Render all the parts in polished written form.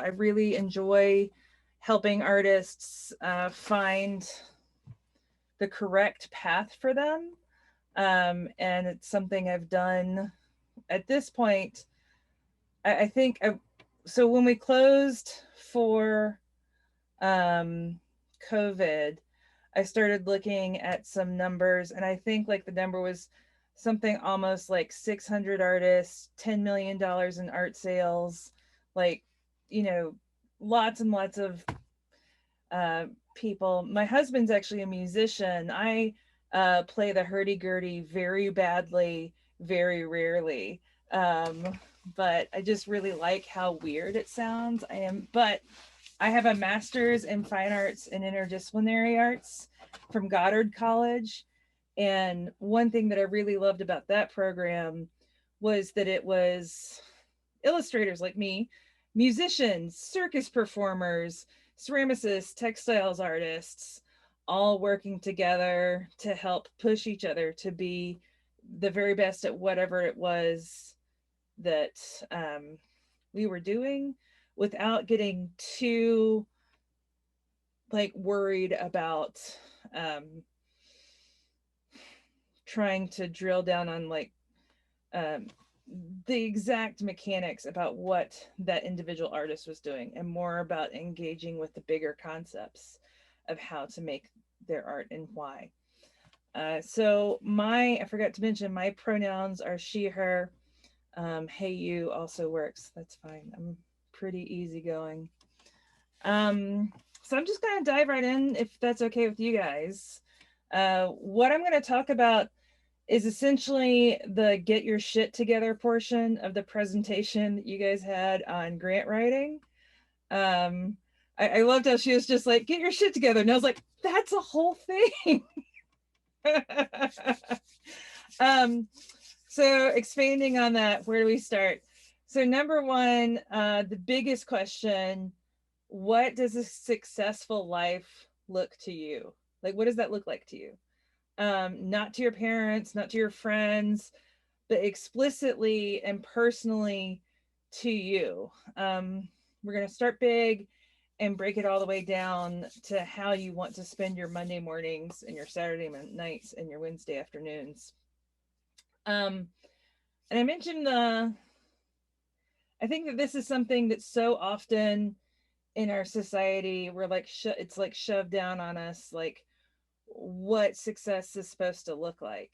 I really enjoy helping artists find the correct path for them. And it's something I've done at this point. I think so. When we closed for um, COVID, I started looking at some numbers, and I think like the number was something almost like 600 artists, $10 million in art sales, like, you know, lots and lots of uh, people. My husband's actually a musician. I play the hurdy-gurdy very badly, very rarely. But I just really like how weird it sounds. But I have a master's in fine arts and interdisciplinary arts from Goddard College. And one thing that I really loved about that program was that it was illustrators like me, musicians, circus performers, ceramicists, textiles artists, all working together to help push each other to be the very best at whatever it was that we were doing without getting too like worried about um, trying to drill down on like um, the exact mechanics about what that individual artist was doing and more about engaging with the bigger concepts of how to make their art and why. I forgot to mention, my pronouns are she, her. Hey, you also works. That's fine. I'm pretty easygoing. So I'm just going to dive right in if that's okay with you guys. What I'm going to talk about is essentially the get your shit together portion of the presentation that you guys had on grant writing. Um, I loved how she was just like, get your shit together. And I was like, that's a whole thing. um, so expanding on that, where do we start? So number one, the biggest question, what does a successful life look to you? Like, what does that look like to you? Not to your parents, not to your friends, but explicitly and personally to you. We're going to start big and break it all the way down to how you want to spend your Monday mornings and your Saturday nights and your Wednesday afternoons. Um, and I mentioned I think that this is something that's so often in our society, we're like, it's like shoved down on us, like what success is supposed to look like.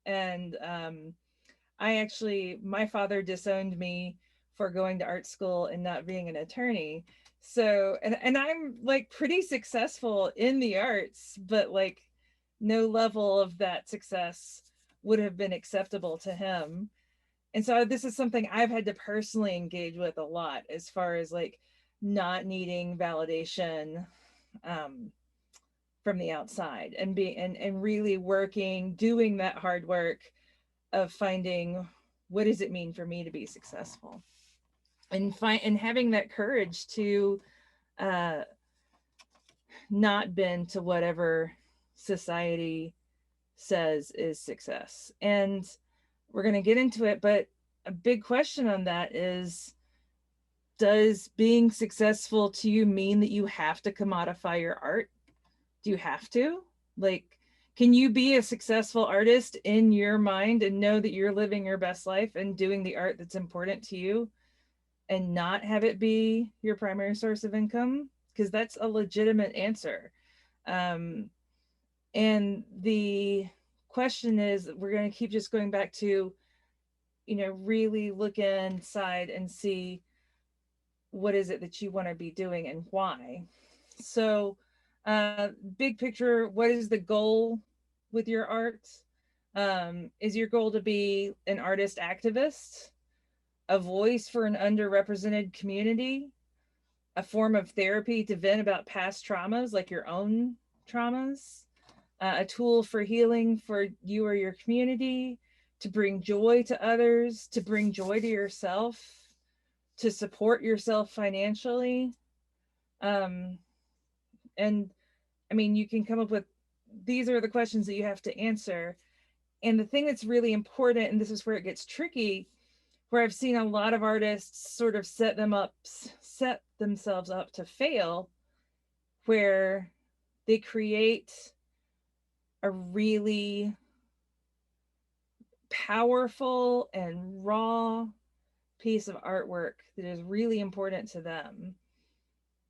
And my father disowned me for going to art school and not being an attorney. So, and I'm like pretty successful in the arts, but like no level of that success would have been acceptable to him. And so this is something I've had to personally engage with a lot as far as like not needing validation um, from the outside and and really working, doing that hard work of finding what does it mean for me to be successful and having that courage to uh, not bend to whatever society says is success. And we're going to get into it, but a big question on that is, does being successful to you mean that you have to commodify your art? Do you have to? Like, can you be a successful artist in your mind and know that you're living your best life and doing the art that's important to you and not have it be your primary source of income? Because that's a legitimate answer. Um, and the question is, we're going to keep just going back to, really look inside and see what is it that you want to be doing and why. So, big picture, what is the goal with your art? Is your goal to be an artist activist, a voice for an underrepresented community, a form of therapy to vent about past traumas, like your own traumas, a tool for healing for you or your community, to bring joy to others, to bring joy to yourself, to support yourself financially? Um, and I mean, you can come up with, these are the questions that you have to answer. And the thing that's really important, and this is where it gets tricky, where I've seen a lot of artists sort of set set themselves up to fail, where they create a really powerful and raw piece of artwork that is really important to them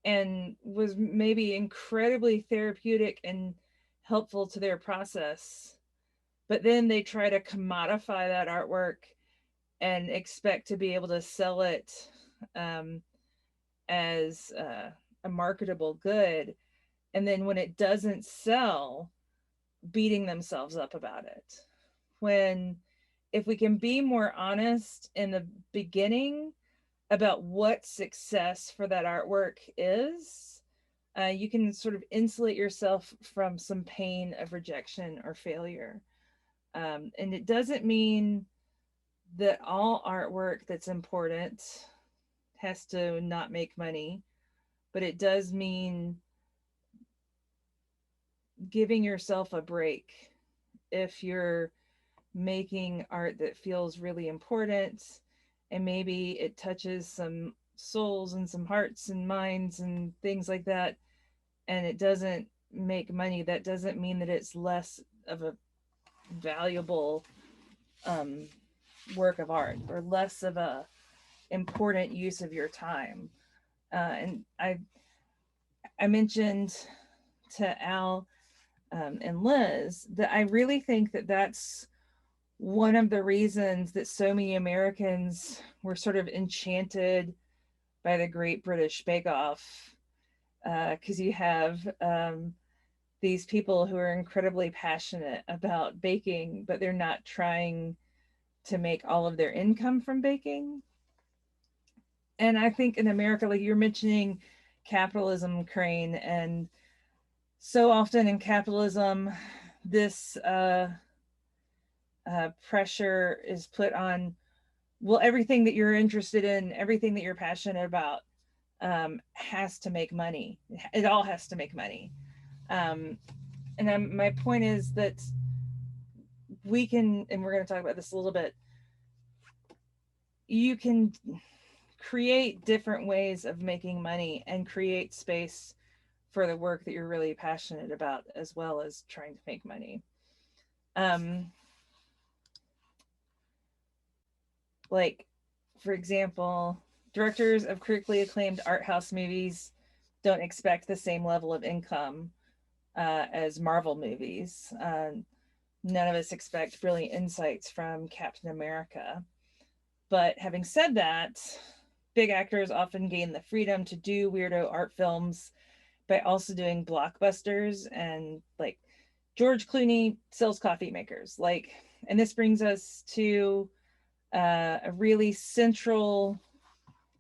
and was maybe incredibly therapeutic and helpful to their process. But then they try to commodify that artwork and expect to be able to sell it um, as a marketable good. And then when it doesn't sell, beating themselves up about it. When if we can be more honest in the beginning about what success for that artwork is, you can sort of insulate yourself from some pain of rejection or failure. And it doesn't mean that all artwork that's important has to not make money, but it does mean giving yourself a break if you're making art that feels really important and maybe it touches some souls and some hearts and minds and things like that, and it doesn't make money. That doesn't mean that it's less of a valuable um, work of art or less of a important use of your time. And I mentioned to Al and Liz that I really think that that's one of the reasons that so many Americans were sort of enchanted by the Great British Bake Off, because you have these people who are incredibly passionate about baking, but they're not trying to make all of their income from baking. And I think in America, like you're mentioning capitalism, Crane, and so often in capitalism, this pressure is put on, well, everything that you're interested in, everything that you're passionate about has to make money. It all has to make money. Um, my point is that we can, and we're going to talk about this a little bit, you can create different ways of making money and create space for the work that you're really passionate about, as well as trying to make money. Like, for example, directors of critically acclaimed art house movies don't expect the same level of income as Marvel movies. None of us expect brilliant insights from Captain America. But having said that, big actors often gain the freedom to do weirdo art films by also doing blockbusters, and like George Clooney sells coffee makers. Like, and this brings us to a really central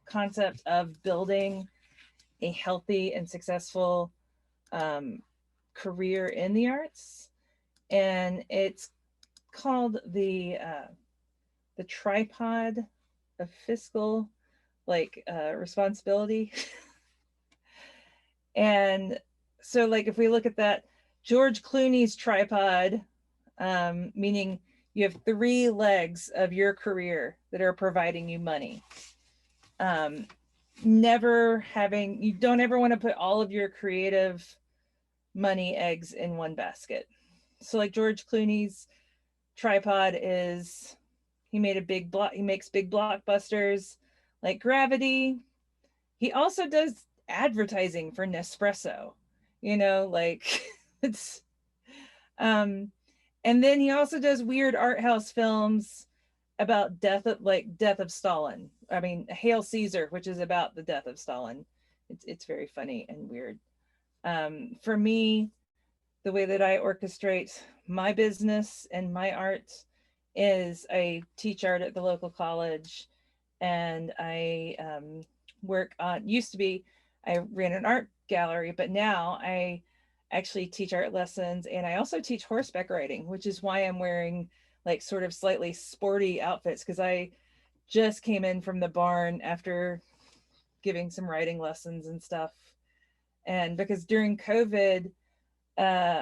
concept of building a healthy and successful career in the arts, and it's called the tripod of fiscal responsibility. And so, like, if we look at that, George Clooney's tripod, meaning you have three legs of your career that are providing you money. You don't ever want to put all of your creative money eggs in one basket. So like George Clooney's tripod is, he makes big blockbusters like Gravity. He also does advertising for Nespresso, like it's and then he also does weird art house films about death of Stalin. I mean, Hail Caesar, which is about the death of Stalin. It's very funny and weird. For me, the way that I orchestrate my business and my art is I teach art at the local college, and I used to be, I ran an art gallery, but now I actually teach art lessons, and I also teach horseback riding, which is why I'm wearing like sort of slightly sporty outfits, because I just came in from the barn after giving some riding lessons and stuff. And because during COVID, I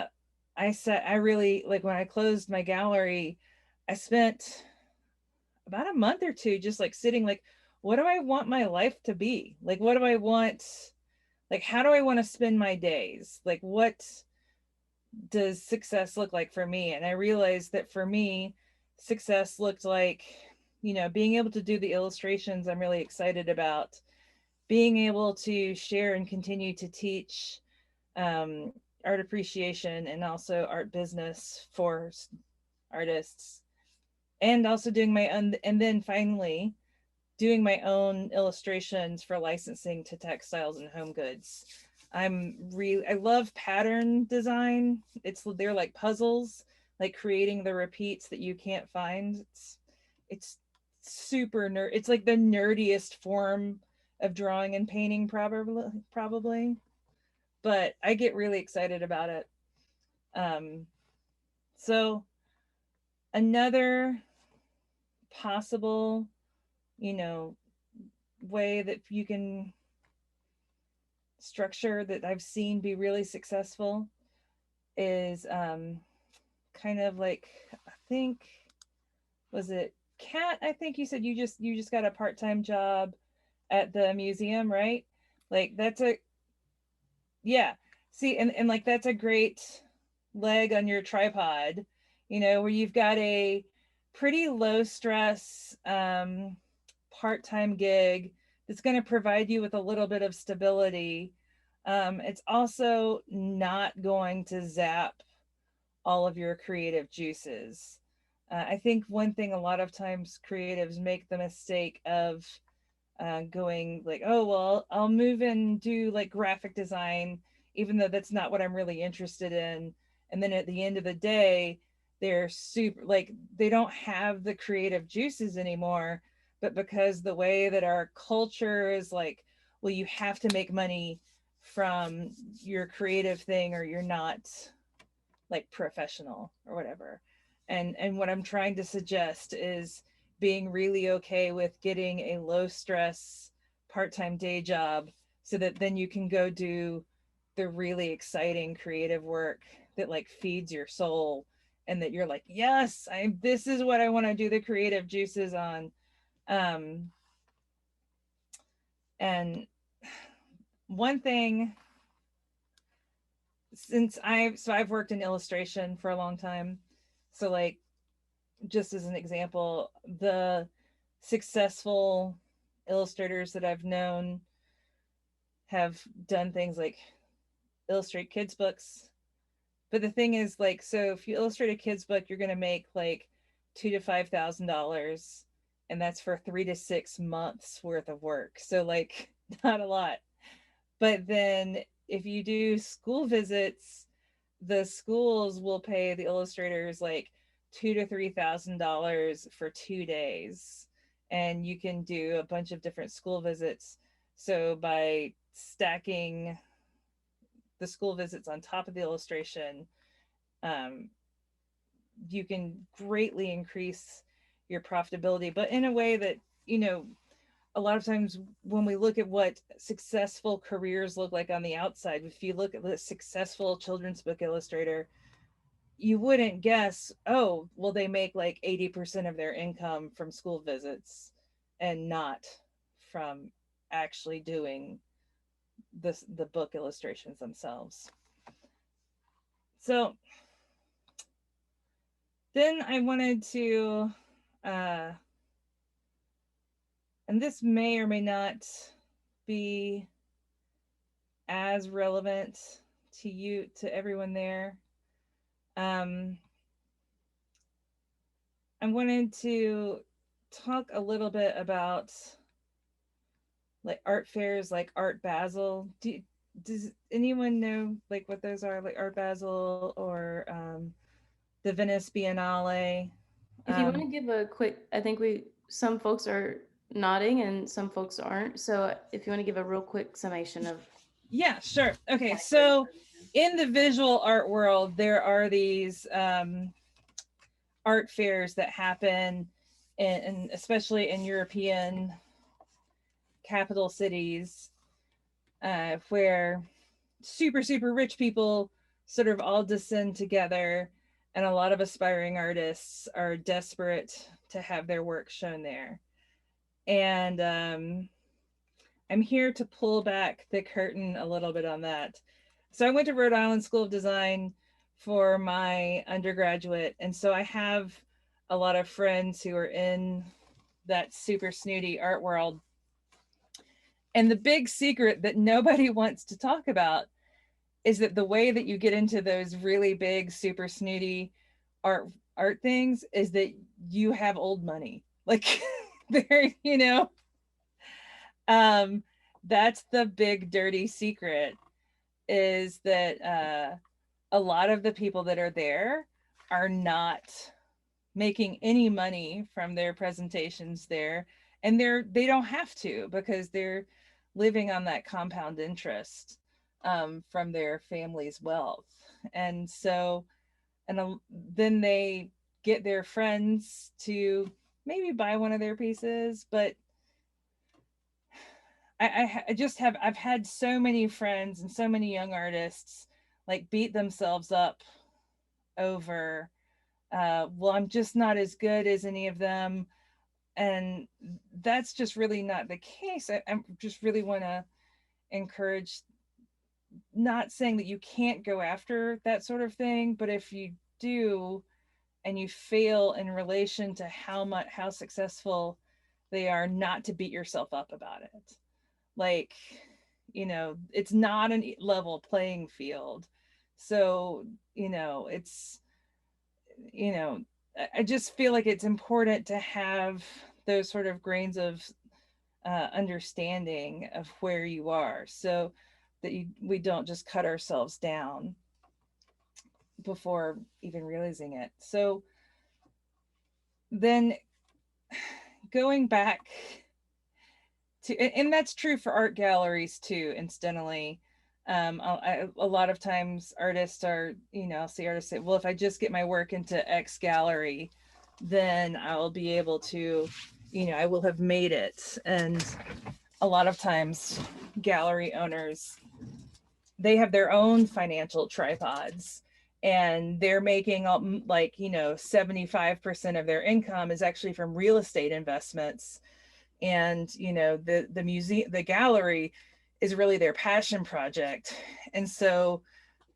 really, like, when I closed my gallery, I spent about a month or two just like sitting like, what do I want my life to be? Like, what do I want? Like, how do I want to spend my days? Like, what does success look like for me? And I realized that for me, success looked like, being able to do the illustrations I'm really excited about, being able to share and continue to teach um, art appreciation and also art business for artists, and also doing my own, and then finally doing my own illustrations for licensing to textiles and home goods. I love pattern design. They're like puzzles, like creating the repeats that you can't find. It's super nerd. It's like the nerdiest form of drawing and painting, probably. But I get really excited about it. Um, so another possible, you know, way that you can structure that I've seen be really successful is kind of like, I think, was it Kat? I think you said you just got a part-time job at the museum, right? Like that's a yeah. See, and like that's a great leg on your tripod, where you've got a pretty low stress part-time gig that's going to provide you with a little bit of stability. It's also not going to zap all of your creative juices. I think one thing a lot of times creatives make the mistake of going like, oh, well, I'll move and do like graphic design, even though that's not what I'm really interested in. And then at the end of the day, they're super like, they don't have the creative juices anymore. But because the way that our culture is like, well, you have to make money from your creative thing or you're not like professional or whatever. And what I'm trying to suggest is being really okay with getting a low stress part-time day job so that then you can go do the really exciting creative work that like feeds your soul, and that you're like, yes, I this is what I want to do the creative juices on. um and one thing, since I've worked in illustration for a long time, so like, just as an example, the successful illustrators that I've known have done things like illustrate kids' books. But the thing is, like, so if you illustrate a kid's book, you're going to make like $2,000 to $5,000, and that's for 3 to 6 months worth of work. So like, not a lot. But then if you do school visits, the schools will pay the illustrators like $2,000 to $3,000 for 2 days, and you can do a bunch of different school visits. So by stacking the school visits on top of the illustration, um, you can greatly increase your profitability, but in a way that, you know, a lot of times when we look at what successful careers look like on the outside, if you look at the successful children's book illustrator, you wouldn't guess, oh, well, they make like 80% of their income from school visits and not from actually doing the book illustrations themselves. So then I wanted to, uh, and this may or may not be as relevant to you, to everyone there. Um, I wanted to talk a little bit about like art fairs like Art Basel. Does anyone know like what those are, like Art Basel or the Venice Biennale? If you want to give a quick, I think some folks are nodding and some folks aren't. So if you want to give a real quick summation of Yeah, sure. Okay, 2030. so in the visual art world, there are these art fairs that happen in especially in European capital cities, where super rich people sort of all descend together, and a lot of aspiring artists are desperate to have their work shown there. And I'm here to pull back the curtain a little bit on that. So I went to Rhode Island School of Design for my undergraduate. And so I have a lot of friends who are in that super snooty art world. And the big secret that nobody wants to talk about is that the way that you get into those really big, super snooty art art things is that you have old money. Like there, um, that's the big dirty secret is that a lot of the people that are there are not making any money from their presentations there, and they don't have to because they're living on that compound interest from their family's wealth. And so then they get their friends to maybe buy one of their pieces, but I just have I've had so many friends and so many young artists like beat themselves up over well, I'm just not as good as any of them. And that's just really not the case. I just really want to encourage, not saying that you can't go after that sort of thing, but if you do and you fail in relation to how successful they are, not to beat yourself up about it. Like, it's not a level playing field. So, it's, you know, I just feel like it's important to have those sort of grains of understanding of where you are, so that we don't just cut ourselves down before even realizing it. So then going back to, and that's true for art galleries too, incidentally. A lot of times artists are, I'll see artists say, well, if I just get my work into X gallery, then I'll be able to, I will have made it. And a lot of times gallery owners, they have their own financial tripods, and they're making like 75% of their income is actually from real estate investments. And the museum, the gallery, is really their passion project. And so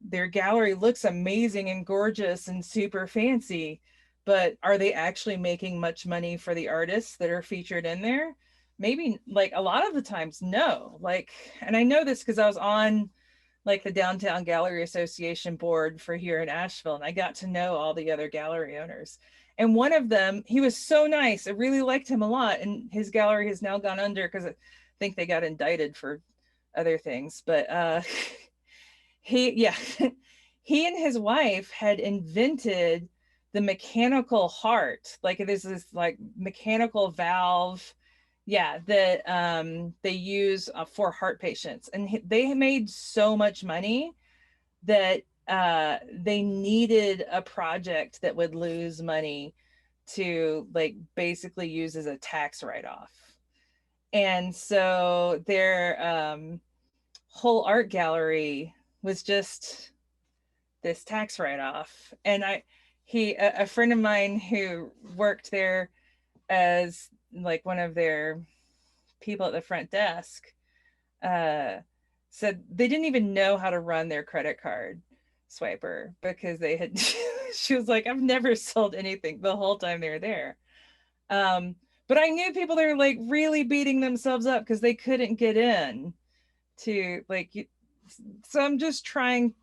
their gallery looks amazing and gorgeous and super fancy, but are they actually making much money for the artists that are featured in there? Maybe, like, a lot of the times, no. Like, and I know this because I was on like the Downtown Gallery Association board for here in Asheville, and I got to know all the other gallery owners. And one of them, he was so nice. I really liked him a lot. And his gallery has now gone under because I think they got indicted for other things. But yeah, he and his wife had invented the mechanical heart. Like, it is this like mechanical valve, yeah, that they use for heart patients. And they made so much money that they needed a project that would lose money to like basically use as a tax write-off. And so their whole art gallery was just this tax write-off. And a friend of mine who worked there as like one of their people at the front desk uh, said they didn't even know how to run their credit card swiper because they had she was like, I've never sold anything the whole time they were there. But I knew people that were like really beating themselves up because they couldn't get in to like, so I'm just trying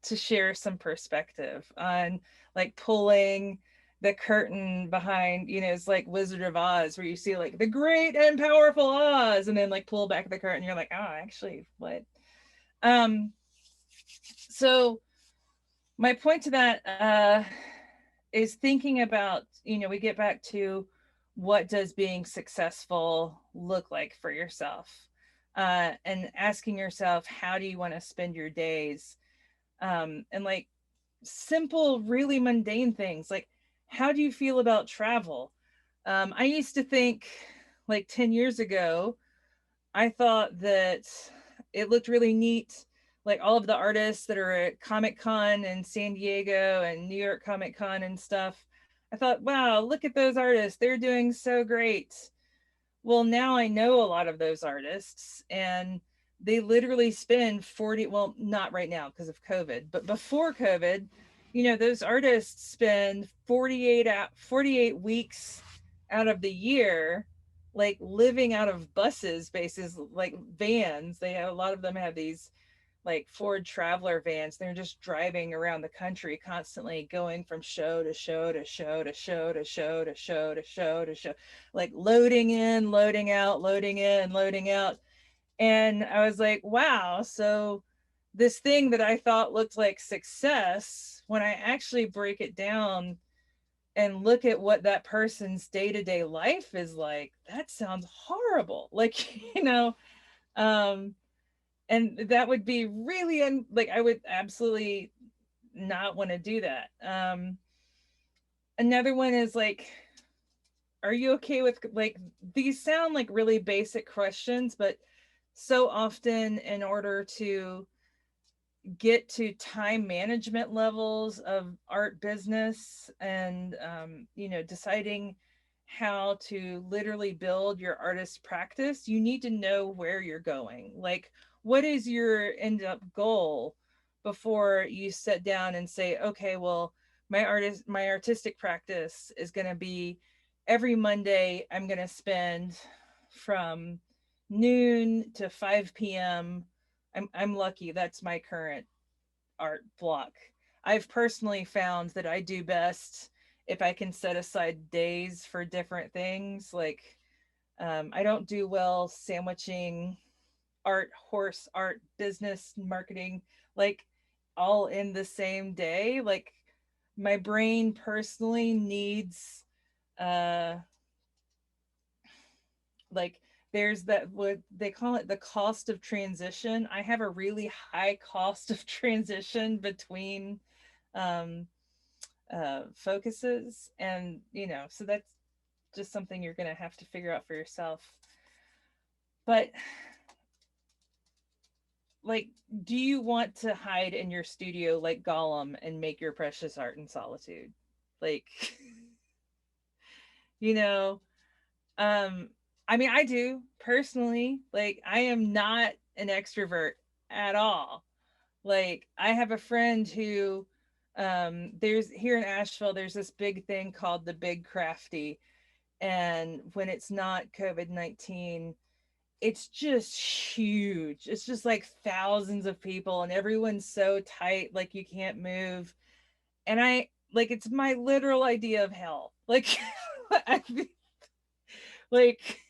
to share some perspective on like pulling the curtain behind, it's like Wizard of Oz where you see like the great and powerful Oz, and then like pull back the curtain, you're like, oh, actually, what? um so my point to that is thinking about, we get back to what does being successful look like for yourself, and asking yourself, how do you want to spend your days, and like simple, really mundane things like, how do you feel about travel? I used to think, like 10 years ago, I thought that it looked really neat, like all of the artists that are at Comic Con and San Diego and New York Comic Con and stuff. I thought, wow, look at those artists, they're doing so great. Well, now I know a lot of those artists, and they literally spend 40, well, not right now because of COVID, but before COVID, those artists spend 48 weeks out of the year like living out of buses, bases, like vans. They have, a lot of them have these like Ford Traveler vans. They're just driving around the country constantly, going from show to show to show to show to show to show to show to show, like loading in, loading out, loading in, loading out. And I was like, wow. So this thing that I thought looked like success, when I actually break it down and look at what that person's day-to-day life is like, that sounds horrible. Like, um and that would be really like I would absolutely not want to do that. Another one is like, are you okay with, like, these sound like really basic questions, but so often in order to get to time management levels of art business, and deciding how to literally build your artist practice, you need to know where you're going. Like, what is your end up goal before you sit down and say, okay, well, my artistic practice is going to be every Monday I'm going to spend from noon to 5 p.m. I'm lucky, that's my current art block. I've personally found that I do best if I can set aside days for different things. Like, I don't do well sandwiching art, horse art, business, marketing, like all in the same day. Like, my brain personally needs, uh, like, there's that, what they call it, the cost of transition. I have a really high cost of transition between um focuses, and so that's just something you're going to have to figure out for yourself. But like, do you want to hide in your studio like Gollum and make your precious art in solitude? Like, you know um I mean, I do personally. Like, I am not an extrovert at all. Like, I have a friend who, there's here in Asheville, there's this big thing called the Big Crafty. And when it's not COVID-19, it's just huge. It's just like thousands of people, and everyone's so tight, like you can't move. And I like, it's my literal idea of hell. Like, I like,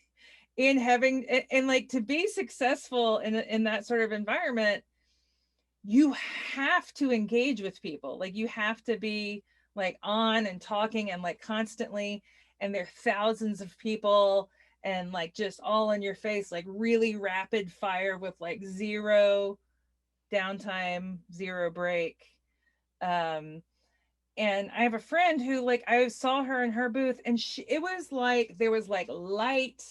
in having, and like, to be successful in that sort of environment, you have to engage with people. Like, you have to be like on and talking and like constantly, and there are thousands of people, and like just all in your face, like really rapid fire with like zero downtime, zero break. um and I have a friend who, like, I saw her in her booth, and it was like there was like light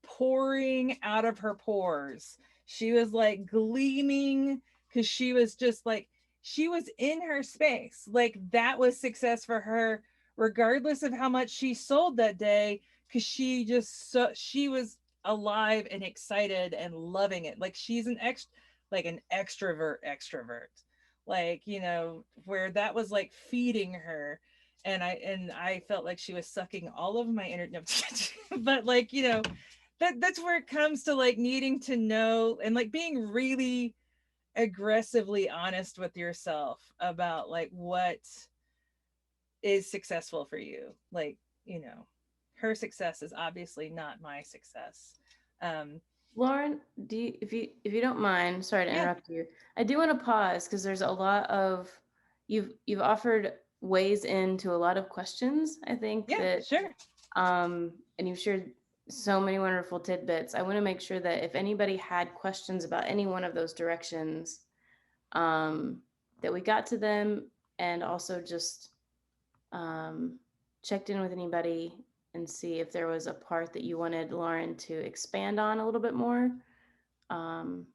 pouring out of her pores. She was like gleaming because she was just like, she was in her space. Like, that was success for her, regardless of how much she sold that day, because she just, so she was alive and excited and loving it. Like, she's like an extrovert, like, where that was like feeding her. And I felt like she was sucking all of my energy. No, but like, that's where it comes to like needing to know, and like being really aggressively honest with yourself about like what is successful for you. Like, you know her success is obviously not my success. um Lauren, if you don't mind, sorry to yeah, interrupt you. I do want to pause because there's a lot of you've offered ways into a lot of questions. I think yeah, that sure. and you've shared so many wonderful tidbits. I want to make sure that if anybody had questions about any one of those directions, um, that we got to them, and also just um, checked in with anybody and see if there was a part that you wanted Lauren to expand on a little bit more. Um,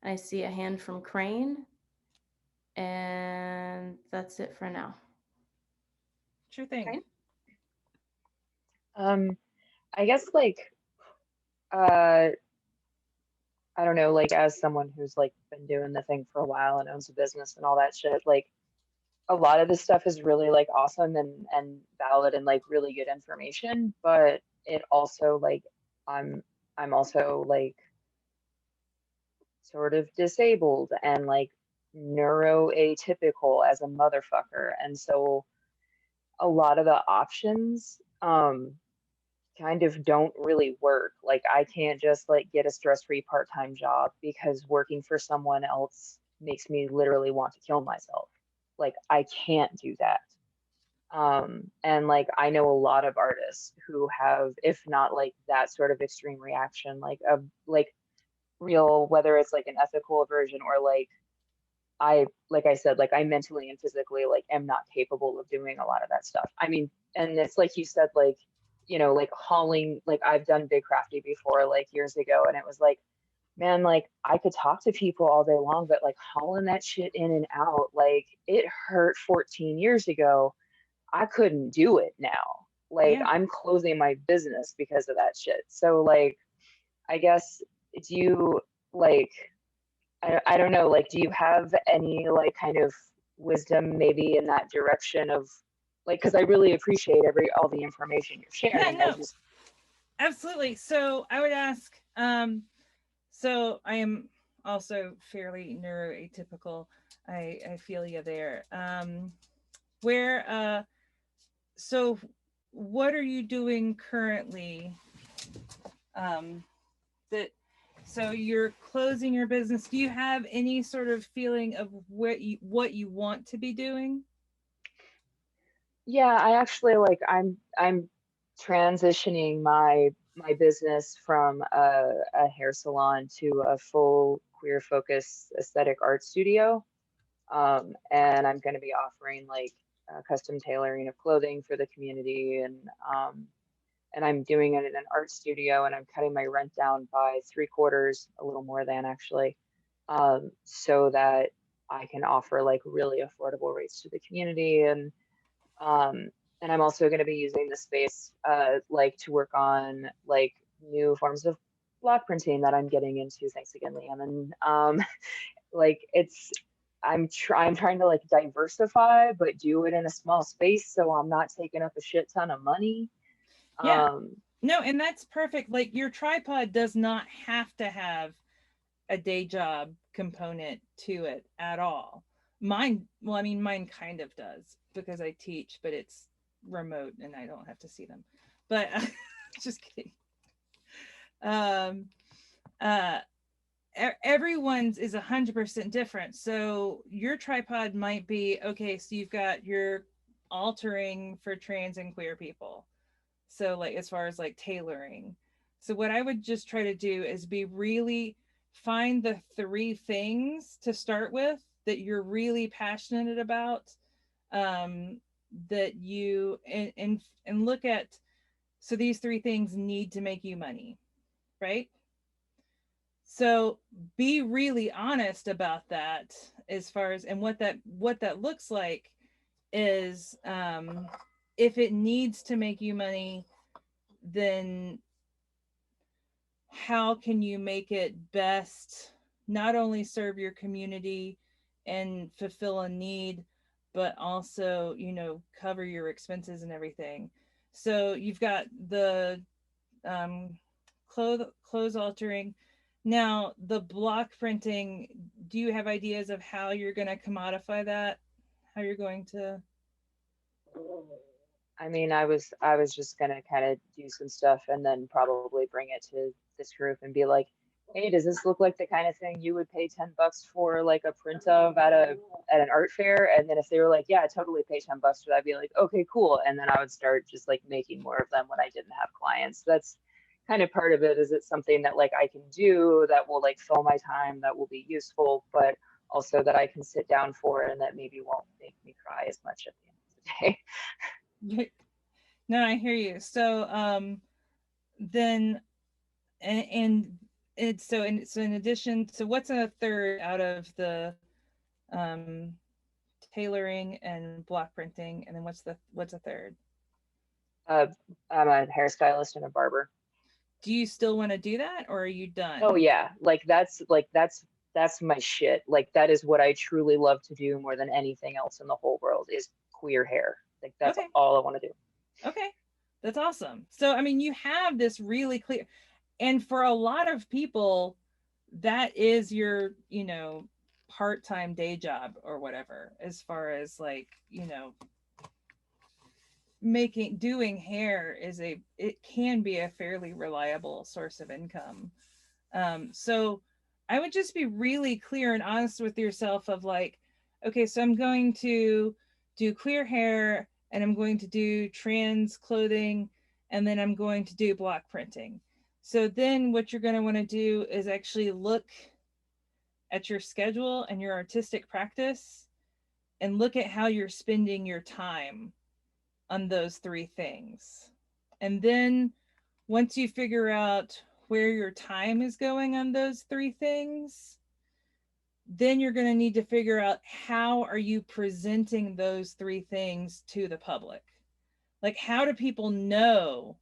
I see a hand from Crane, and that's it for now. Sure thing. Okay. Um, I guess like Uh, I don't know, like as someone who's like been doing the thing for a while and owns a business and all that shit, like a lot of this stuff is really like awesome and valid and like really good information, but it also like I'm I'm also like sort of disabled and like neuroatypical as a motherfucker. And so a lot of the options kind of don't really work. Like I can't just like get a stress-free part-time job because working for someone else makes me literally want to kill myself. Like I can't do that. And like I know a lot of artists who have, if not like that sort of extreme reaction, like of like real, whether it's like an ethical aversion or like I said, like I mentally and physically like am not capable of doing a lot of that stuff. I mean, and it's like you said, like, you know, like hauling, like I've done Big Crafty before, like years ago, and it was like, man, like I could talk to people all day long, but like hauling that shit in and out, like it hurt 14 years ago. I couldn't do it now. Like Yeah. I'm closing my business because of that shit. So like, I guess, do you like I don't know, like, do you have any like kind of wisdom maybe in that direction of like, because I really appreciate all the information you're Yeah, sharing. I no, just, absolutely. So I would ask, so I am also fairly neuroatypical. I feel you there. Where so what are you doing currently, um that so you're closing your business? Do you have any sort of feeling of what you want to be doing? yeah, I actually like I'm transitioning my business from a hair salon to a full queer focus aesthetic art studio. And I'm going to be offering like custom tailoring of clothing for the community um, and I'm doing it in an art studio and I'm cutting my rent down by three quarters, a little more than actually, so that I can offer like really affordable rates to the community um, and I'm also going to be using the space like to work on like new forms of block printing that I'm getting into. Thanks again, Liam. And like I'm trying to like diversify, but do it in a small space so I'm not taking up a shit ton of money. Yeah. Um, No, and that's perfect. Like your tripod does not have to have a day job component to it at all. Mine, well, I mean, mine kind of does because I teach, but it's remote and I don't have to see them. But just kidding. Um, uh, everyone's is 100% different. So your tripod might be okay. So you've got your altering for trans and queer people. So like as far as like tailoring. So what I would just try to do is be really find the three things to start with that you're really passionate about, um that you and look at, so these three things need to make you money, right? So be really honest about that as far as, and what that looks like is, if it needs to make you money, then how can you make it best not only serve your community and fulfill a need, but also, cover your expenses and everything. So you've got the um clothes altering. Now the block printing, do you have ideas of how you're going to commodify that, how you're going to? I mean, I was just gonna kind of do some stuff and then probably bring it to this group and be like, "Hey, does this look like the kind of thing you would pay $10 for like a print of at an art fair?" And then if they were like, "Yeah, I totally pay $10 for that," I'd be like, "Okay, cool." And then I would start just like making more of them when I didn't have clients. That's kind of part of it. Is it something that like I can do that will like fill my time, that will be useful, but also that I can sit down for and that maybe won't make me cry as much at the end of the day. No, I hear you. So then, and it's so in addition, so what's a third out of the um tailoring and block printing, and then what's a third? Uh, I'm a hairstylist and a barber. do you still want to do that, or are you Oh done? yeah, like that's my shit. Like that is what I truly love to do more than anything else in the whole world is queer hair. Like that's Okay. all I want to do. Okay. That's awesome. So, I mean, you have this really clear, and for a lot of people, that is your, part-time day job or whatever, as far as like, doing hair it can be a fairly reliable source of income. So I would just be really clear and honest with yourself of like, okay, so I'm going to do clear hair and I'm going to do trans clothing and then I'm going to do block printing. So then what you're going to want to do is actually look at your schedule and your artistic practice and look at how you're spending your time on those three things. And then once you figure out where your time is going on those three things, then you're going to need to figure out how are you presenting those three things to the public? Like, how do people know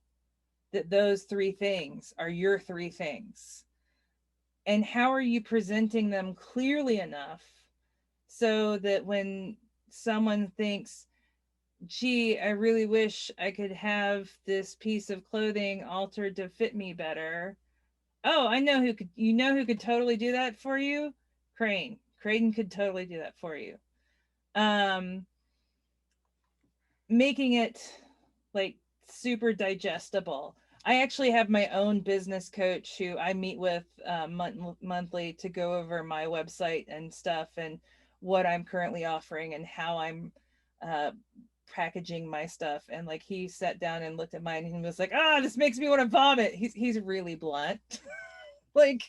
that those three things are your three things? And how are you presenting them clearly enough so that when someone thinks, gee, I really wish I could have this piece of clothing altered to fit me better. Oh, I know who could, who could totally do that for you? Crane. Creighton could totally do that for you. Um, Making it like super digestible. I actually have my own business coach who I meet with monthly to go over my website and stuff and what I'm currently offering and how I'm uh, packaging my stuff. And like he sat down and looked at mine and was like, "Ah, this makes me want to vomit." He's really blunt. Like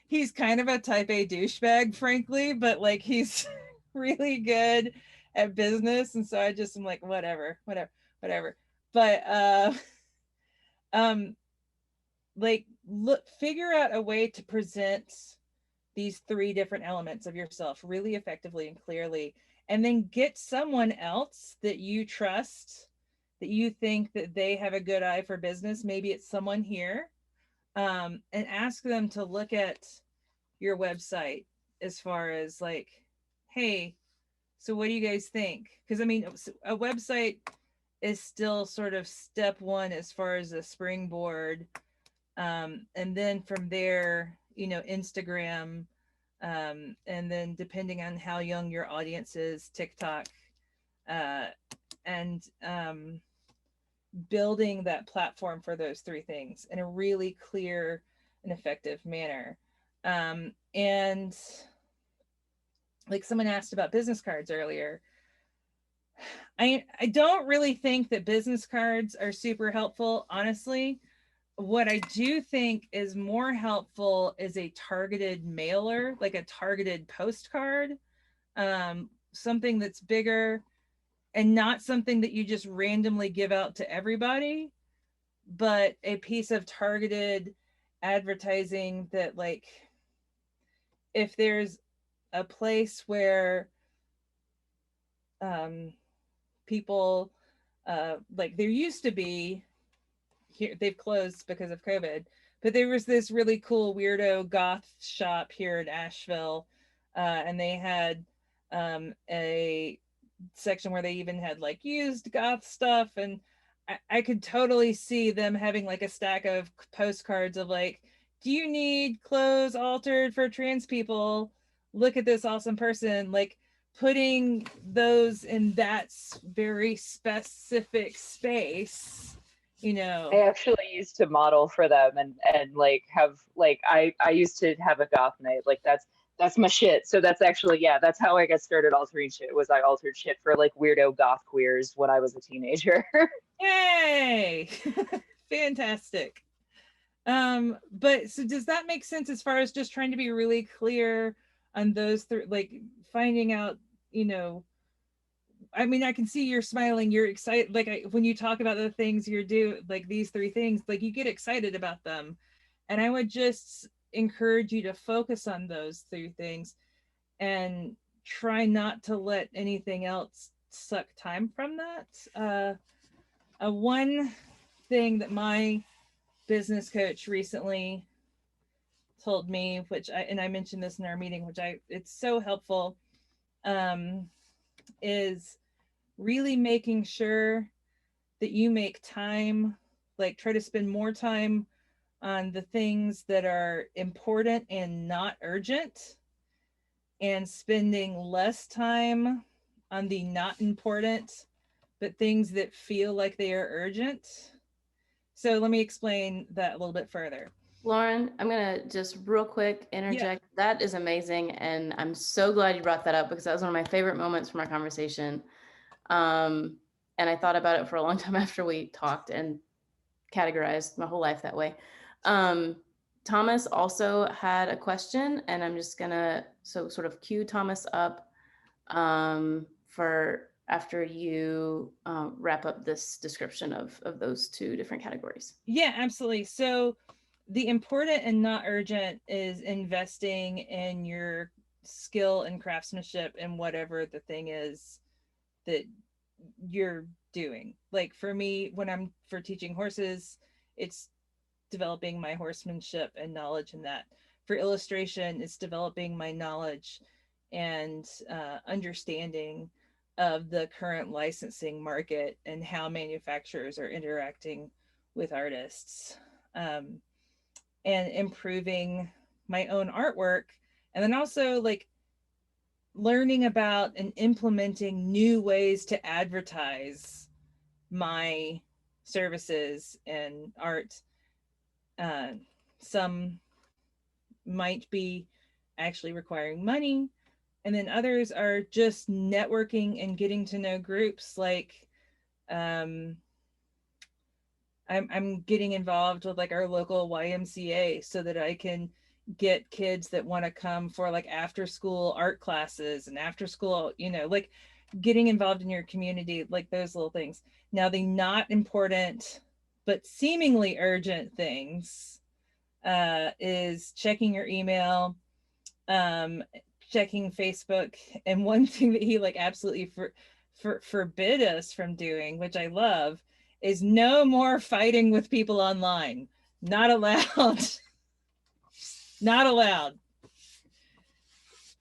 he's kind of a type A douchebag, frankly, but like he's really good at business. And so I just am like, whatever. But um like look figure out a way to present these three different elements of yourself really effectively and clearly, and then get someone else that you trust, that you think that they have a good eye for business, maybe it's someone here, and ask them to look at your website as far as like, hey, so what do you guys think? Because I mean, a website is still sort of step one as far as a springboard. And then from there, Instagram, and then depending on how young your audience is, TikTok, uh, and building that platform for those three things in a really clear and effective manner. And like someone asked about business cards earlier, I don't really think that business cards are super helpful, honestly. What I do think is more helpful is a targeted mailer, like a targeted postcard, something that's bigger and not something that you just randomly give out to everybody, but a piece of targeted advertising that, like, if there's a place where people, like there used to be, here they've closed because of COVID, but there was this really cool weirdo goth shop here in Asheville, and they had a section where they even had like used goth stuff, and I could totally see them having like a stack of postcards of like, do you need clothes altered for trans people? Look at this awesome person. Like putting those in that very specific space, you I know. actually used to model for them and like have like I used to have a goth night. Like that's my shit. So that's actually yeah, that's how I got started altering shit. Was I altered shit for like weirdo goth queers when I was a teenager. Yay! Fantastic. But so does that make sense as far as just trying to be really clear on those three, like finding out, you know, I mean, I can see you're smiling, you're excited. Like when you talk about the things you're do, like these three things, like you get excited about them. And I would just encourage you to focus on those three things and try not to let anything else suck time from that. One thing that my business coach recently told me, I mentioned this in our meeting, it's so helpful, um, is really making sure that you make time, like try to spend more time on the things that are important and not urgent, and spending less time on the not important but things that feel like they are urgent. So let me explain that a little bit further. Lauren, I'm going to just real quick interject. Yeah. That is amazing. And I'm so glad you brought that up, because that was one of my favorite moments from our conversation. And I thought about it for a long time after we talked, and categorized my whole life that way. Thomas also had a question, and I'm just going to sort of cue Thomas up for after you wrap up this description of those two different categories. Yeah, absolutely. So the important and not urgent is investing in your skill and craftsmanship and whatever the thing is that you're doing. Like for me, when I'm for teaching horses, it's developing my horsemanship and knowledge in that. For illustration, it's developing my knowledge and understanding of the current licensing market and how manufacturers are interacting with artists, and improving my own artwork. And then also like learning about and implementing new ways to advertise my services and art. Some might be actually requiring money, and then others are just networking and getting to know groups. Like I'm getting involved with like our local YMCA so that I can get kids that want to come for like after school art classes and after school, like getting involved in your community, like those little things. Now, the not important but seemingly urgent things is checking your email, checking Facebook. And one thing that he like absolutely forbid us from doing, which I love, is no more fighting with people online. Not allowed. Not allowed.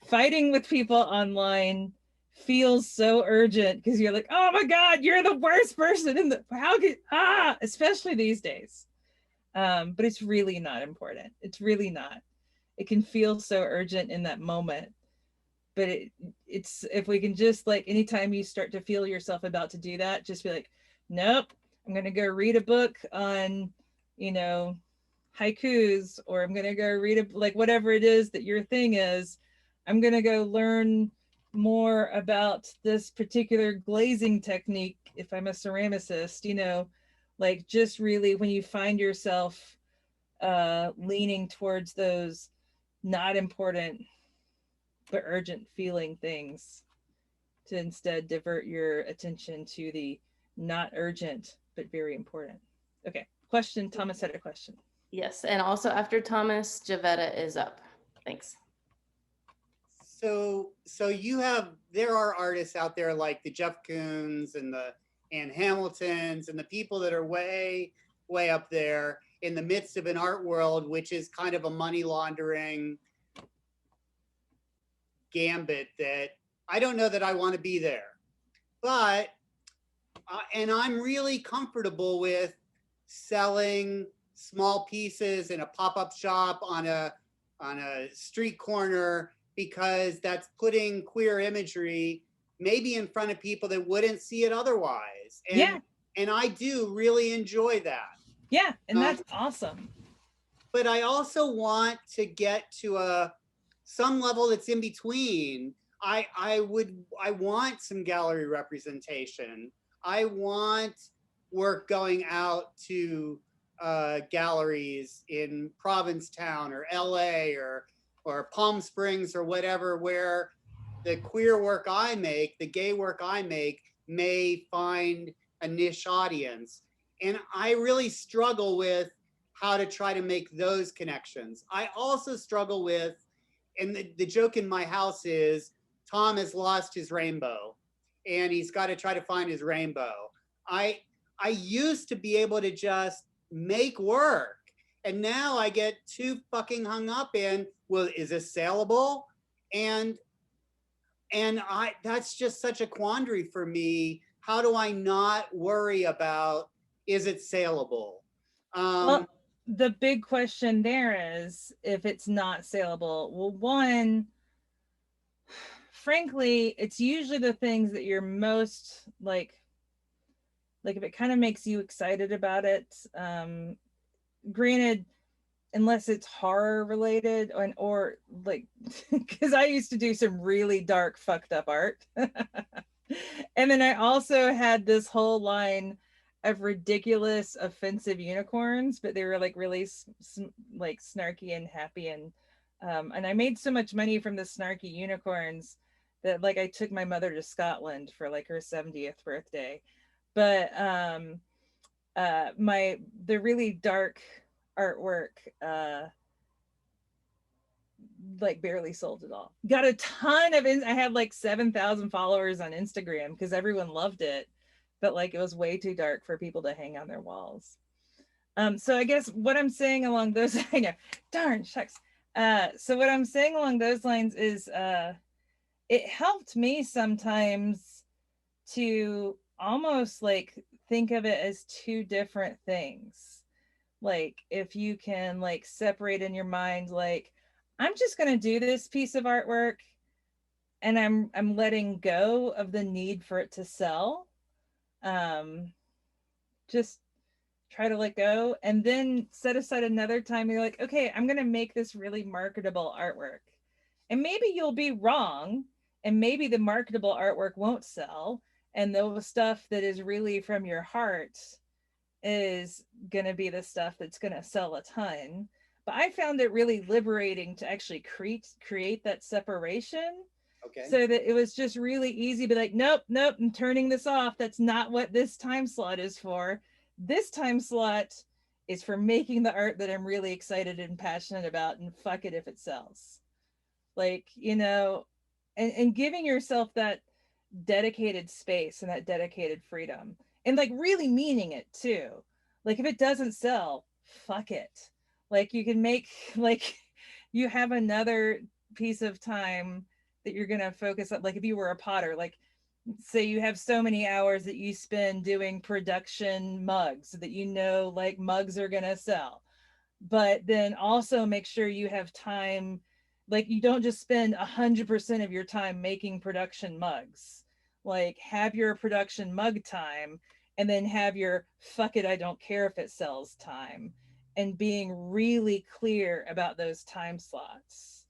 Fighting with people online feels so urgent because you're like, oh my God, you're the worst person in the, especially these days. But it's really not important. It's really not. It can feel so urgent in that moment. But it's if we can just like, anytime you start to feel yourself about to do that, just be like, nope, I'm going to go read a book on, haikus, or I'm going to go read like whatever it is that your thing is. I'm going to go learn more about this particular glazing technique if I'm a ceramicist, like just really when you find yourself leaning towards those not important but urgent feeling things, to instead divert your attention to the not urgent but very important. Okay, question. Thomas had a question. Yes, and also after Thomas, Javetta is up. Thanks. So there are artists out there like the Jeff Koons and the Ann Hamiltons and the people that are way up there in the midst of an art world, which is kind of a money laundering gambit that I don't know that I want to be there. But, and I'm really comfortable with selling small pieces in a pop-up shop on a street corner, because that's putting queer imagery maybe in front of people that wouldn't see it otherwise. And I do really enjoy that. Yeah, and that's awesome. But I also want to get to some level that's in between. I want some gallery representation. I want work going out to galleries in Provincetown or LA or Palm Springs or whatever, where the queer work I make, the gay work I make, may find a niche audience. And I really struggle with how to try to make those connections. I also struggle with, and the joke in my house is, Tom has lost his rainbow and he's got to try to find his rainbow. I used to be able to just make work. And now I get too fucking hung up in, well, is this saleable? And that's just such a quandary for me. How do I not worry about, is it saleable? Well, the big question there is, if it's not saleable, well, one, frankly, it's usually the things that you're most like if it kind of makes you excited about it. Granted, unless it's horror related, or like, because I used to do some really dark fucked up art. And then I also had this whole line of ridiculous offensive unicorns, but they were like really like snarky and happy, and I made so much money from the snarky unicorns that like I took my mother to Scotland for like her 70th birthday. But the really dark artwork like barely sold at all. Got a ton of I had like 7,000 followers on Instagram because everyone loved it, but like it was way too dark for people to hang on their walls. So I guess what I'm saying along those, I know, darn shucks. So what I'm saying along those lines is it helped me sometimes to almost like think of it as two different things. Like if you can like separate in your mind, like I'm just going to do this piece of artwork and I'm letting go of the need for it to sell. Just try to let go and then set aside another time. You're like, okay, I'm going to make this really marketable artwork. And maybe you'll be wrong, and maybe the marketable artwork won't sell, and the stuff that is really from your heart is going to be the stuff that's going to sell a ton. But I found it really liberating to actually create that separation. Okay. So that it was just really easy to be like, nope, I'm turning this off. That's not what this time slot is for. This time slot is for making the art that I'm really excited and passionate about, and fuck it if it sells. Like, you know, and giving yourself that dedicated space and that dedicated freedom, and like really meaning it too. Like if it doesn't sell, fuck it. Like you can make like you have another piece of time that you're going to focus on. Like if you were a potter, like say you have so many hours that you spend doing production mugs that you know like mugs are going to sell, but then also make sure you have time, like you don't just spend 100% of your time making production mugs. Like have your production mug time, and then have your fuck it, I don't care if it sells time, and being really clear about those time slots.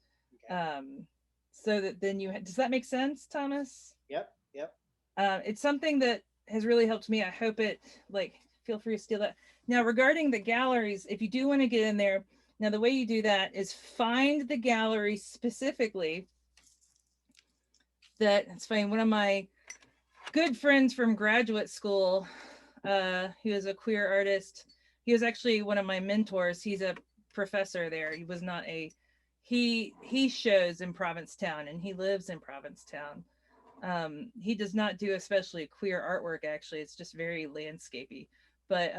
Okay. So that then does that make sense, Thomas? Yep. It's something that has really helped me. I hope it, like, feel free to steal that. Now, regarding the galleries, if you do want to get in there, now the way you do that is find the gallery specifically. It's funny, one of my good friends from graduate school, he was a queer artist. He was actually one of my mentors. He's a professor there. He was not he shows in Provincetown, and he lives in Provincetown. He does not do especially queer artwork, actually. It's just very landscapey. But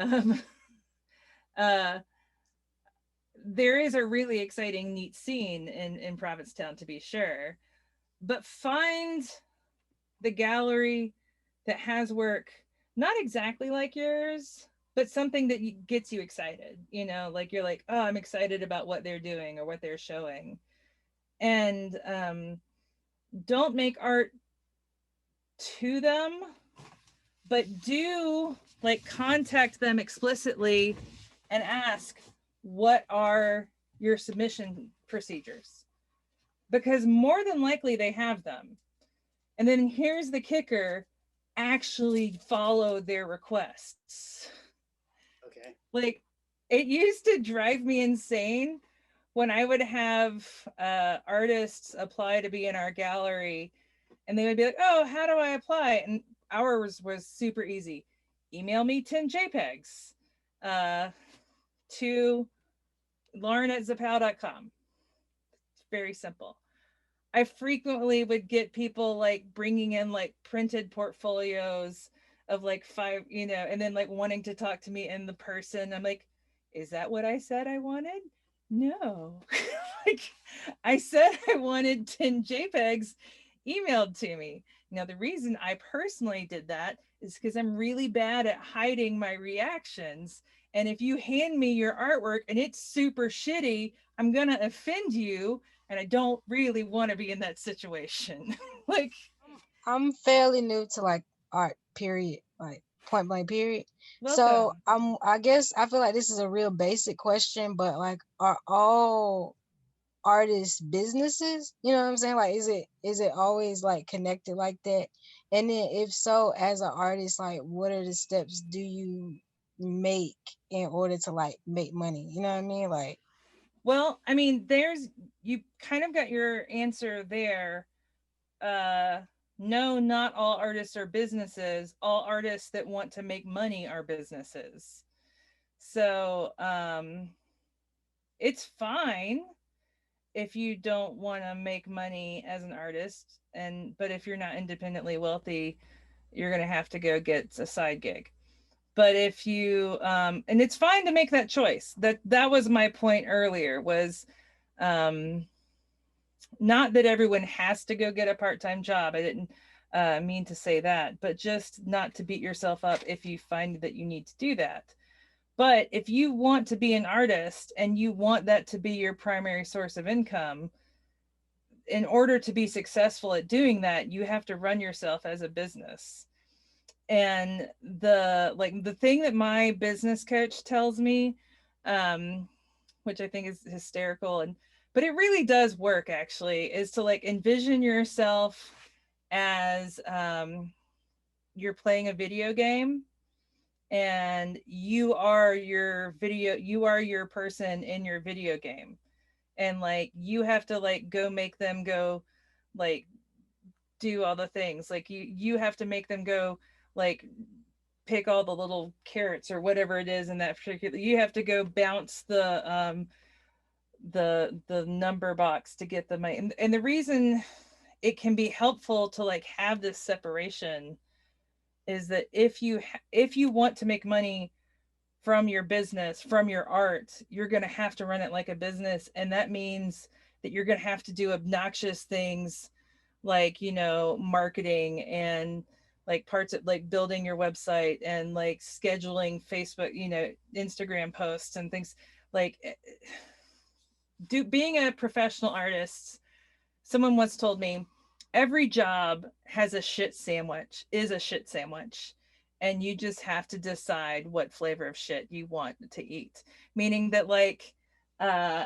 there is a really exciting, neat scene in Provincetown, to be sure. But find the gallery that has work not exactly like yours, but something that gets you excited. You know, like you're like, oh, I'm excited about what they're doing or what they're showing. And don't make art to them, but do like contact them explicitly and ask, what are your submission procedures? Because more than likely they have them. And then here's the kicker, actually follow their requests. Okay. Like it used to drive me insane when I would have artists apply to be in our gallery, and they would be like, oh, how do I apply? And ours was super easy. Email me 10 JPEGs to lauren@zapow.com. It's very simple. I frequently would get people like bringing in like printed portfolios of like 5, you know, and then like wanting to talk to me in the person. I'm like, Is that what I said I wanted? No. Like, I said I wanted 10 JPEGs emailed to me. Now, the reason I personally did that is because I'm really bad at hiding my reactions. And if you hand me your artwork and it's super shitty, I'm going to offend you. And I don't really want to be in that situation. Like, I'm fairly new to like art, period, like point blank, period. So welcome. I guess I feel like this is a real basic question, but like, are all artists businesses? You know what I'm saying? Like, is it always like connected like that? And then if so, as an artist, like, what are the steps do you make in order to like make money? You know what I mean? Like, Well, I mean, you kind of got your answer there. uh no, not all artists are businesses. All artists that want to make money are businesses. So it's fine if you don't want to make money as an artist, and but if you're not independently wealthy, you're going to have to go get a side gig. But if you and it's fine to make that choice. That was my point earlier, was um not that everyone has to go get a part-time job. I didn't mean to say that, but just not to beat yourself up if you find that you need to do that. But if you want to be an artist and you want that to be your primary source of income, in order to be successful at doing that, you have to run yourself as a business. And the thing that my business coach tells me, um, which I think is hysterical, and but it really does work actually, is to like envision yourself as you're playing a video game, and you are your person in your video game, and like you have to like go make them go, like, do all the things, like you have to make them go, like, pick all the little carrots or whatever it is in that particular, you have to go bounce the number box to get the money. And the reason it can be helpful to like have this separation is that if you want to make money from your business, from your art, you're going to have to run it like a business. And that means that you're going to have to do obnoxious things like, marketing, and like parts of like building your website, and like scheduling Facebook, Instagram posts and things. Like, being a professional artist, someone once told me, every job has a shit sandwich, is a shit sandwich. And you just have to decide what flavor of shit you want to eat. Meaning that, like, uh,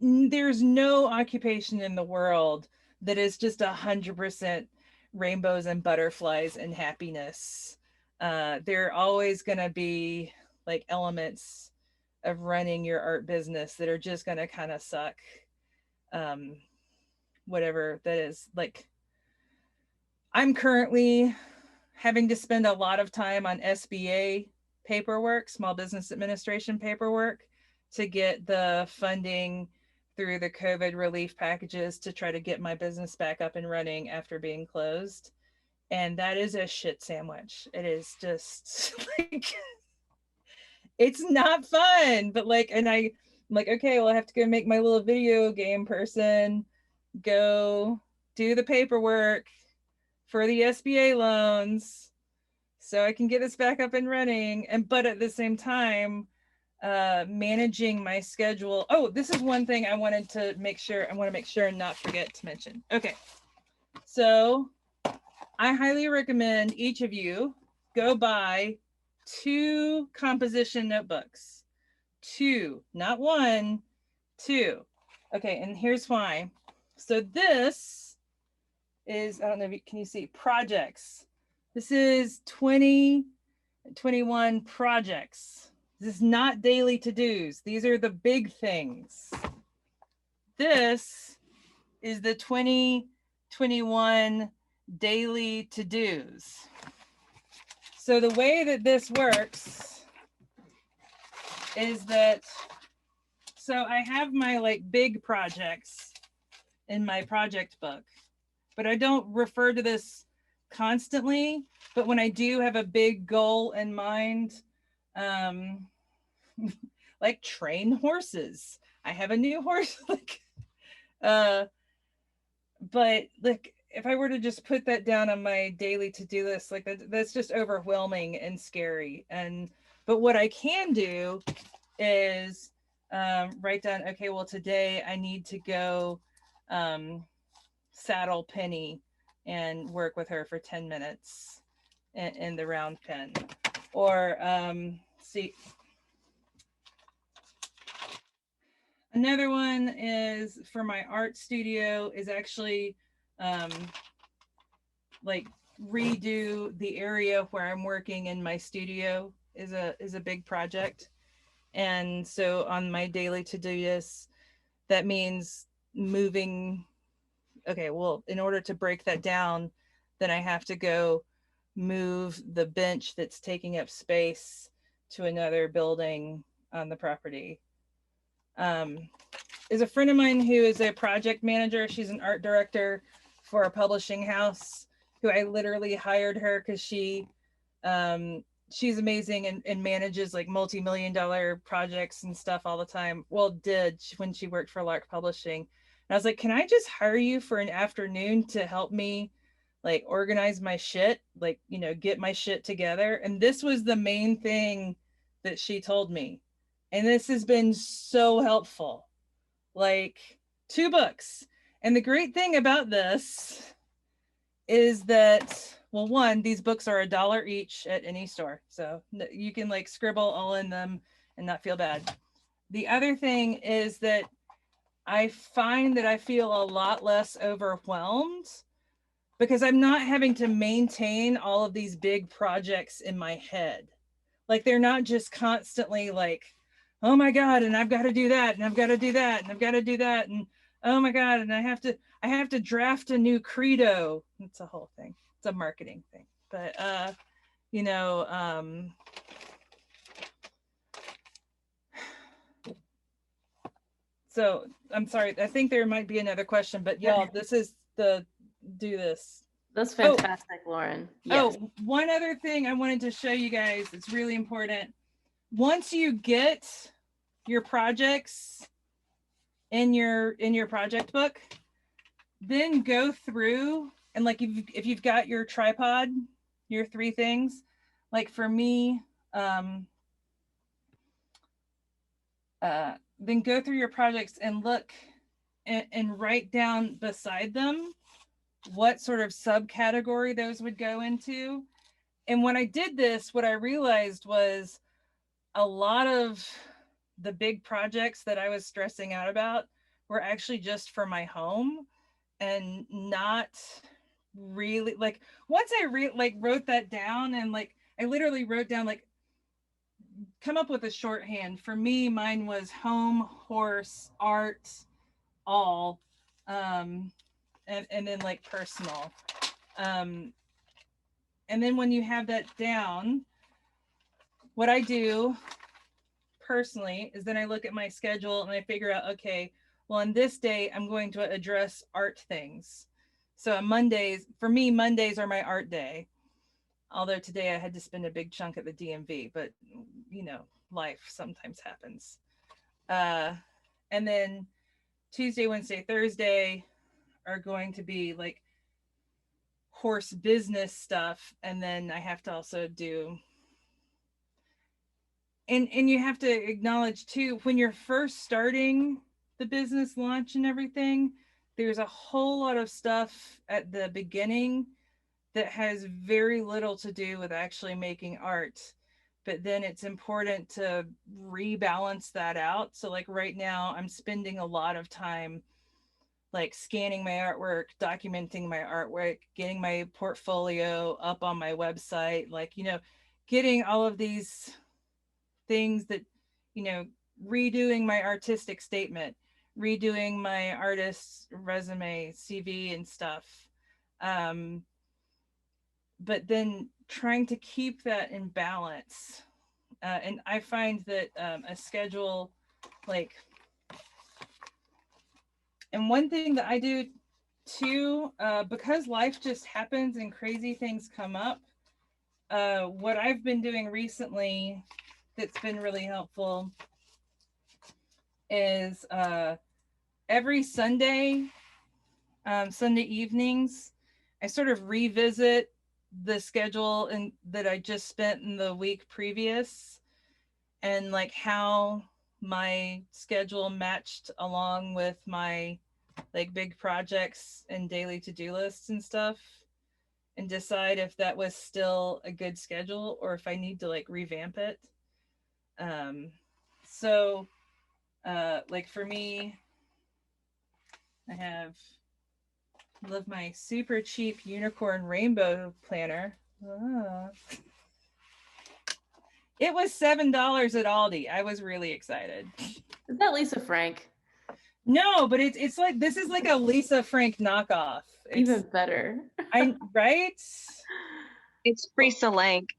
there's no occupation in the world that is just 100% rainbows and butterflies and happiness. There are always going to be like elements of running your art business that are just going to kind of suck. Um, Whatever that is. Like, I'm currently having to spend a lot of time on SBA paperwork, Small Business Administration paperwork, to get the funding through the COVID relief packages to try to get my business back up and running after being closed. And that is a shit sandwich. It is just like, it's not fun. But like, and I'm like, okay, well, I have to go make my little video game person go do the paperwork for the SBA loans so I can get this back up and running. And but at the same time, managing my schedule. Oh, this is one thing I want to make sure and not forget to mention. Okay, so I highly recommend each of you go buy 2 composition notebooks. 2, not 1, 2. Okay, and here's why. So this is, I don't know if you can see, projects. This is 2021 projects. This is not daily to-dos. These are the big things. This is the 2021 daily to-dos. So the way that this works is that, so I have my like big projects in my project book, but I don't refer to this constantly. But when I do have a big goal in mind, like train horses. I have a new horse. Like, uh, but like if I were to just put that down on my daily to-do list, like that's just overwhelming and scary. And but what I can do is write down, okay, well today I need to go um, saddle Penny and work with her for 10 minutes in the round pen. Or see, another one is for my art studio is actually um, like redo the area where I'm working in my studio is a big project. And so on my daily to-do list, that means moving. Okay, well, in order to break that down, then I have to go move the bench that's taking up space to another building on the property. Is a friend of mine who is a project manager. She's an art director for a publishing house who I literally hired her because she's amazing and manages like multi-million-dollar projects and stuff all the time. Well, did when she worked for Lark Publishing. And I was like, can I just hire you for an afternoon to help me like organize my shit, like, you know, get my shit together? And this was the main thing that she told me. And this has been so helpful. Like 2 books. And the great thing about this is that, well, one, these books are $1 each at any store. So you can like scribble all in them and not feel bad. The other thing is that I find that I feel a lot less overwhelmed because I'm not having to maintain all of these big projects in my head. Like they're not just constantly like, oh my God, and I've got to do that, and I've got to do that, and I've got to do that, and oh my God, and I have to draft a new credo. It's a whole thing. It's a marketing thing. But you know, so I'm sorry. I think there might be another question, but y'all, this is the do this. That's fantastic, Lauren. Yes. Oh, one other thing I wanted to show you guys. It's really important. Once you get your projects in your project book, then go through and like if you've got your tripod, your 3 things, like for me, then go through your projects and look and write down beside them what sort of subcategory those would go into. And when I did this, what I realized was a lot of the big projects that I was stressing out about were actually just for my home and not really like once I wrote that down and like I literally wrote down like come up with a shorthand. For me, mine was home, horse, art, all, and then like personal. And then when you have that down, what I do personally is then I look at my schedule and I figure out, okay, well, on this day, I'm going to address art things. So on Mondays, for me, Mondays are my art day. Although today I had to spend a big chunk at the DMV, but you know, life sometimes happens. And then Tuesday, Wednesday, Thursday are going to be like horse business stuff. And then I have to also do, and you have to acknowledge too, when you're first starting the business launch and everything, there's a whole lot of stuff at the beginning that has very little to do with actually making art. But then it's important to rebalance that out. So like right now I'm spending a lot of time like scanning my artwork, documenting my artwork, getting my portfolio up on my website, like, you know, getting all of these things that, you know, redoing my artistic statement, redoing my artist's resume, CV and stuff. But then trying to keep that in balance. And I find that a schedule, like, and one thing that I do too, because life just happens and crazy things come up, what I've been doing recently that's been really helpful is every Sunday, Sunday evenings, I sort of revisit the schedule and that I just spent in the week previous, and like how my schedule matched along with my like big projects and daily to-do lists and stuff, and decide if that was still a good schedule or if I need to like revamp it. Um, so like for me, love my super cheap unicorn rainbow planner. Ah. It was $7 at Aldi. I was really excited. Is that Lisa Frank? No, but it's like, this is like a Lisa Frank knockoff. Even better. Right? It's Frisa Lank.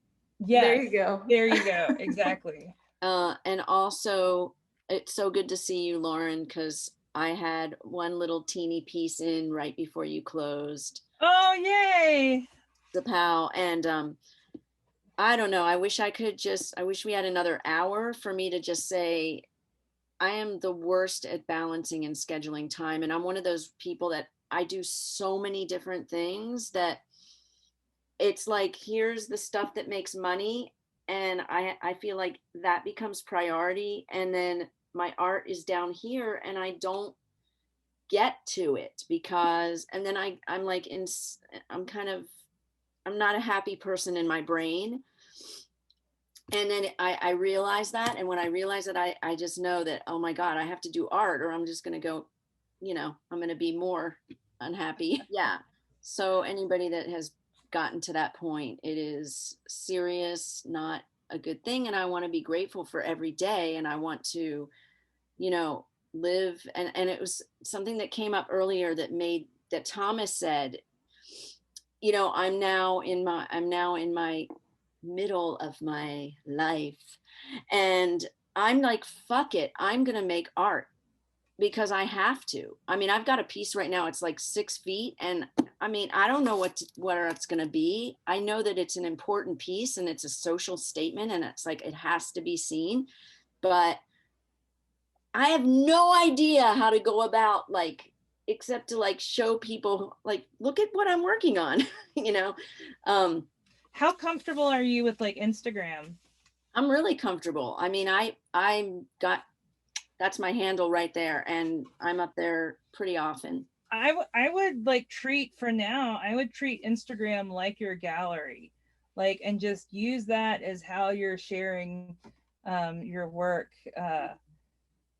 Yes. There you go. There you go. Exactly. And also, it's so good to see you, Lauren, because I had one little teeny piece in right before you closed. Oh, yay. The POW. And I don't know. I wish we had another hour for me to just say, I am the worst at balancing and scheduling time. And I'm one of those people that I do so many different things that it's like, here's the stuff that makes money. And I feel like that becomes priority. And then my art is down here and I don't get to it because, and then I'm like, I'm not a happy person in my brain. And then I realize that. And when I realize that, I just know that, oh my God, I have to do art or I'm just going to go, I'm going to be more unhappy. Yeah. So anybody that has gotten to that point, it is serious, not a good thing. And I want to be grateful for every day. And I want to, live. And it was something that came up earlier that Thomas said, I'm now in my middle of my life. And I'm like, fuck it. I'm going to make art because I have to. I mean, I've got a piece right now. It's like 6 feet. And I mean, I don't know what it's going to be. I know that it's an important piece and it's a social statement and it's like, it has to be seen, but I have no idea how to go about except to show people look at what I'm working on, How comfortable are you with Instagram? I'm really comfortable. I mean, that's my handle right there. And I'm up there pretty often. I would treat Instagram like your gallery, and just use that as how you're sharing your work.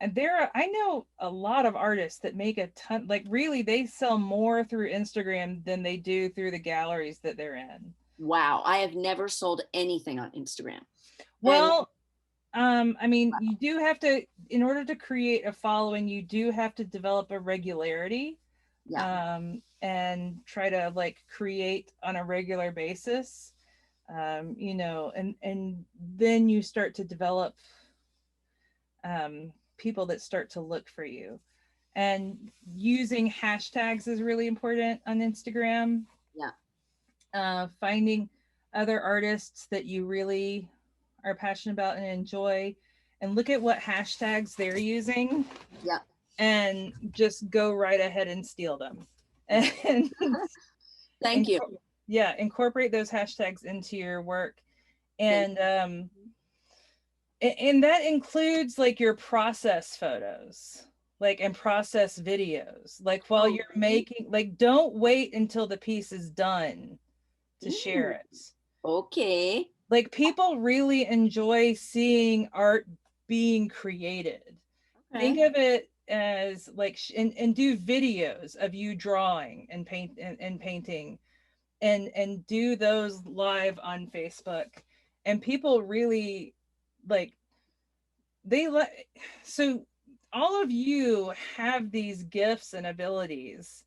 And I know a lot of artists that make a ton, really, they sell more through Instagram than they do through the galleries that they're in. Wow. I have never sold anything on Instagram. Well, I mean, you do have to, in order to create a following, you do have to develop a regularity. Yeah. And try to create on a regular basis, and then you start to develop people that start to look for you. And using hashtags is really important on Instagram. Yeah. Finding other artists that you really are passionate about and enjoy, and look at what hashtags they're using. Yeah. And just go right ahead and steal them. And thank you. Yeah, incorporate those hashtags into your work. And and that includes your process photos, and process videos. While you're making, don't wait until the piece is done to share it. Okay. People really enjoy seeing art being created. Okay. Think of it as and do videos of you drawing and painting and do those live on Facebook, and people really so all of you have these gifts and abilities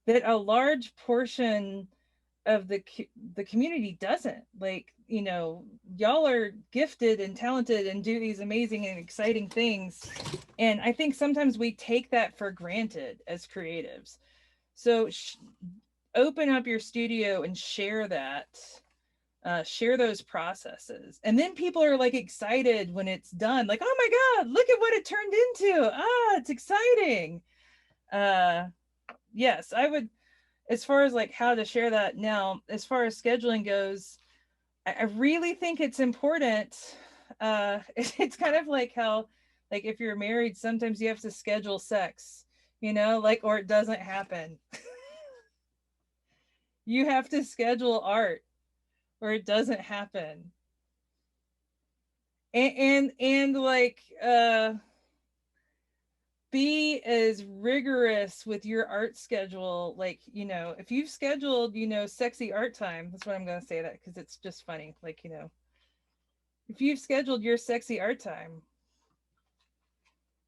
that a large portion of the community doesn't. Y'all are gifted and talented and do these amazing and exciting things, and I think sometimes we take that for granted as creatives. So open up your studio and share that Share those processes, and then people are like excited when it's done, like, oh my god, look at what it turned into. It's exciting. Yes, I would, as far as like how to share that. Now, as far as scheduling goes, I really think it's important. It's kind of like how, like, if you're married, sometimes you have to schedule sex, like, or it doesn't happen. You have to schedule art or it doesn't happen. And like, be as rigorous with your art schedule. Like, if you've scheduled, sexy art time, that's what I'm going to say, that because it's just funny. Like, if you've scheduled your sexy art time,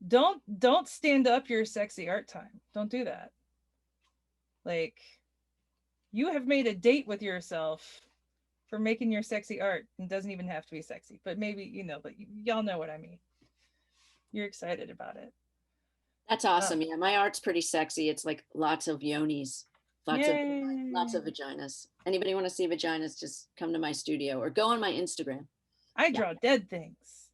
don't stand up your sexy art time. Don't do that. Like, you have made a date with yourself for making your sexy art. It doesn't even have to be sexy, but maybe, but y'all know what I mean. You're excited about it. That's awesome. Yeah, my art's pretty sexy. It's like lots of yonis, lots of vaginas. Anybody want to see vaginas, just come to my studio or go on my Instagram. I draw dead things.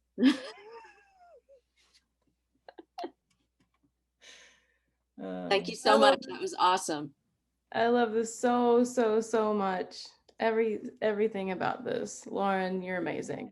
Thank you so much. That was awesome. I love this so much. Everything about this. Lauren, you're amazing.